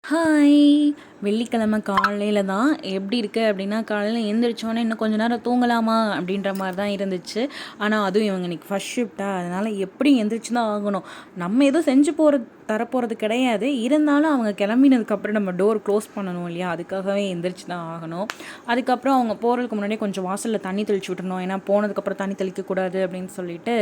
Hi! வெள்ளிக்கிழமை காலையில தான் எப்படி இருக்கு அப்படின்னா, காலையில எந்திரிச்சோனே இன்னும் கொஞ்ச நேரம் தூங்கலாமா அப்படின்ற மாரி தான் இருந்துச்சு. ஆனா, அதுவும் இவங்க இன்னைக்கு ஃபர்ஸ்ட் ஷிஃப்ட்டா, அதனால எப்படியும் எந்திரிச்சு தான் ஆகணும். நம்ம எதுவும் செஞ்சு தரப்போறது கிடையாது. இருந்தாலும் அவங்க கிளம்பினதுக்கப்புறம் நம்ம டோர் க்ளோஸ் பண்ணணும் இல்லையா? அதுக்காகவே எந்திரிச்சு தான் ஆகணும். அதுக்கப்புறம் அவங்க போறதுக்கு முன்னாடியே கொஞ்சம் வாசல்ல தண்ணி தெளிச்சு விட்டுறணும். ஏன்னா, போனதுக்கப்புறம் தண்ணி தெளிக்கக்கூடாது அப்படின்னு சொல்லிட்டு,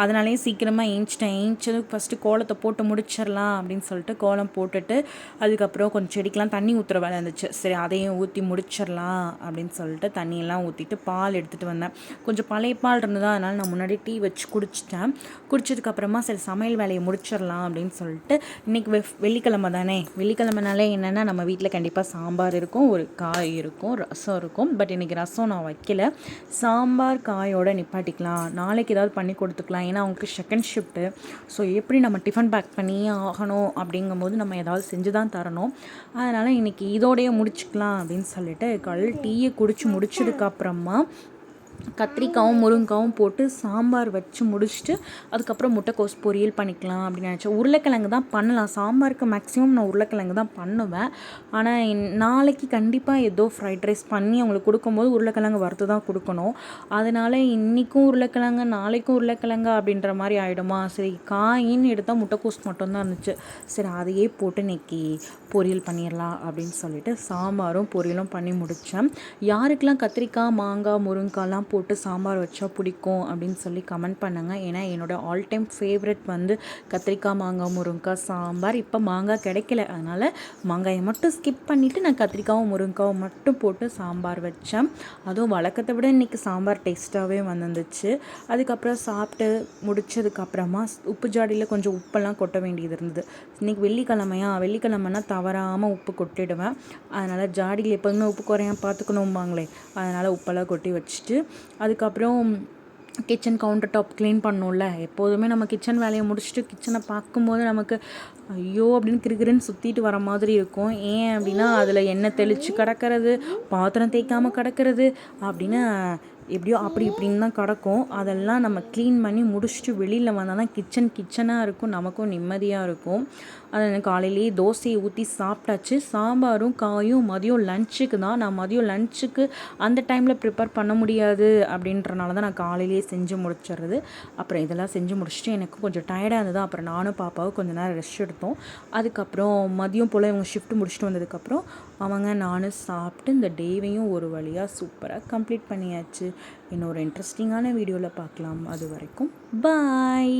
அதனாலேயே சீக்கிரமா ஏந்திச்சிட்டேன். ஏந்திச்சதும் ஃபர்ஸ்ட்டு கோலத்த போட்டு முடிச்சிடலாம் அப்படின்னு சொல்லிட்டு கோலம் போட்டுட்டு, அதுக்கப்புறம் கொஞ்சம் செடிக்கெலாம் தண்ணி ஊற்றுற வேலை இருந்துச்சு. சரி அதையும் ஊற்றி முடிச்சிடலாம் அப்படின்னு சொல்லிட்டு தண்ணியெல்லாம் ஊற்றிட்டு பால் எடுத்துகிட்டு வந்தேன். கொஞ்சம் பழைய பால் இருந்ததா, அதனால் நான் முன்னாடி டீ வச்சு குடிச்சிட்டேன். குடிச்சதுக்கப்புறமா சரி சமையல் வேலையை முடிச்சிடலாம் அப்படின்னு சொல்லிட்டு இன்றைக்கி வெள்ளிக்கிழமை தானே, வெள்ளிக்கிழமைனாலே என்னென்னா நம்ம வீட்டில் கண்டிப்பாக சாம்பார் இருக்கும், ஒரு காய் இருக்கும், ரசம் இருக்கும். பட் இன்றைக்கி ரசம் நான் வைக்கல. சாம்பார் காயோட நிப்பாட்டிக்கலாம், நாளைக்கு ஏதாவது பண்ணி கொடுத்துக்கலாம். ஏன்னா அவங்களுக்கு செகண்ட் ஷிஃப்ட்டு. ஸோ எப்படி நம்ம டிஃபன் பேக் பண்ணியே ஆகணும் அப்படிங்கும்போது நம்ம ஏதாவது செஞ்சு தான் தரணும். அதனால் இன்றைக்கி இதோடையே முடிச்சுக்கலாம் அப்படின்னு சொல்லிட்டு காலையில் டீயை குடித்து முடிச்சதுக்கப்புறமா கத்திரிக்காவும் முருங்காவும் போட்டு சாம்பார் வச்சு முடிச்சுட்டு அதுக்கப்புறம் முட்டைக்கோஸ் பொரியல் பண்ணிக்கலாம் அப்படின்னு நினச்சேன். உருளைக்கிழங்கு தான் பண்ணலாம். சாம்பாருக்கு மேக்ஸிமம் நான் உருளைக்கிழங்கு தான் பண்ணுவேன். ஆனால் நாளைக்கு கண்டிப்பாக ஏதோ ஃப்ரைட் ரைஸ் பண்ணி அவங்களுக்கு கொடுக்கும்போது உருளைக்கிழங்கு வறுத்து தான் கொடுக்கணும். அதனால் இன்றைக்கும் உருளைக்கிழங்கு நாளைக்கும் உருளைக்கிழங்கு அப்படின்ற மாதிரி ஆகிடுமா, சரி காயின்னு எடுத்தால் முட்டைக்கோஸ் மட்டும்தான் இருந்துச்சு. சரி அதையே போட்டு இன்றைக்கி பொரியல் பண்ணிடலாம் அப்படின்னு சொல்லிட்டு சாம்பாரும் பொரியலும் பண்ணி முடித்தேன். யாருக்கெல்லாம் கத்திரிக்காய் மாங்காய் முருங்காய்லாம் போட்டு சாம்பார் வச்சா பிடிக்கும் அப்படின்னு சொல்லி கமெண்ட் பண்ணுங்கள். ஏன்னா என்னோடய ஆல் டைம் ஃபேவரெட் வந்து கத்திரிக்காய் மாங்காய் முருங்காய் சாம்பார். இப்போ மாங்காய் கிடைக்கல, அதனால் மாங்காயை மட்டும் ஸ்கிப் பண்ணிவிட்டு நான் கத்திரிக்காவும் முருங்காவும் மட்டும் போட்டு சாம்பார் வச்சேன். அதுவும் வழக்கத்தை விட இன்றைக்கி சாம்பார் டேஸ்ட்டாகவே வந்துருந்துச்சு. அதுக்கப்புறம் சாப்பிட்டு முடித்ததுக்கப்புறமா உப்பு ஜாடியில் கொஞ்சம் உப்பெல்லாம் கொட்ட வேண்டியது இருந்தது. இன்றைக்கி வெள்ளிக்கிழமைனா தவறாமல் உப்பு கொட்டிடுவேன். அதனால் ஜாடியில் எப்போதுமே உப்பு குறையாம பார்த்துக்கணும்பாங்களே, அதனால் உப்பெல்லாம் கொட்டி வச்சுட்டு அதுக்கப்புறம் கிச்சன் கவுண்டர் டாப் க்ளீன் பண்ணோம்ல. எப்போதுமே நம்ம கிச்சன் வேலையை முடிச்சுட்டு கிச்சனை பார்க்கும்போது நமக்கு ஐயோ அப்படின்னு கிறுகிறுன்னு சுற்றிட்டு வர மாதிரி இருக்கும். ஏன் அப்படின்னா அதில் எண்ணெய் தெளித்து கிடக்கிறது, பாத்திரம் தேய்க்காமல் கிடக்கிறது அப்படின்னு எப்படியோ அப்படி இப்படின்னு தான் கிடக்கும். அதெல்லாம் நம்ம க்ளீன் பண்ணி முடிச்சுட்டு வெளியில் வந்தால் தான் கிச்சனாக இருக்கும், நமக்கும் நிம்மதியாக இருக்கும். அதை காலையிலேயே தோசையை ஊற்றி சாப்பிட்டாச்சு. சாம்பாரும் காயும் மதியம் லஞ்சுக்கு தான். நான் மதியம் லஞ்சுக்கு அந்த டைமில் ப்ரிப்பேர் பண்ண முடியாது அப்படின்றனால தான் நான் காலையிலேயே செஞ்சு முடிச்சிடுறது. அப்புறம் இதெல்லாம் செஞ்சு முடிச்சுட்டு எனக்கு கொஞ்சம் டயர்டாக இருந்தது. அப்புறம் நானும் பாப்பாவும் கொஞ்சம் நேரம் ரெஸ்ட் எடுத்தோம். அதுக்கப்புறம் மதியம் போல் இவங்க ஷிஃப்ட் முடிச்சுட்டு வந்ததுக்கப்புறம் நானும் சாப்பிட்டு இந்த டேவையும் ஒரு வழியாக சூப்பராக கம்ப்ளீட் பண்ணியாச்சு. இன்னொரு இன்ட்ரெஸ்டிங்கான வீடியோவில் பார்க்கலாம். அது வரைக்கும் பாய்.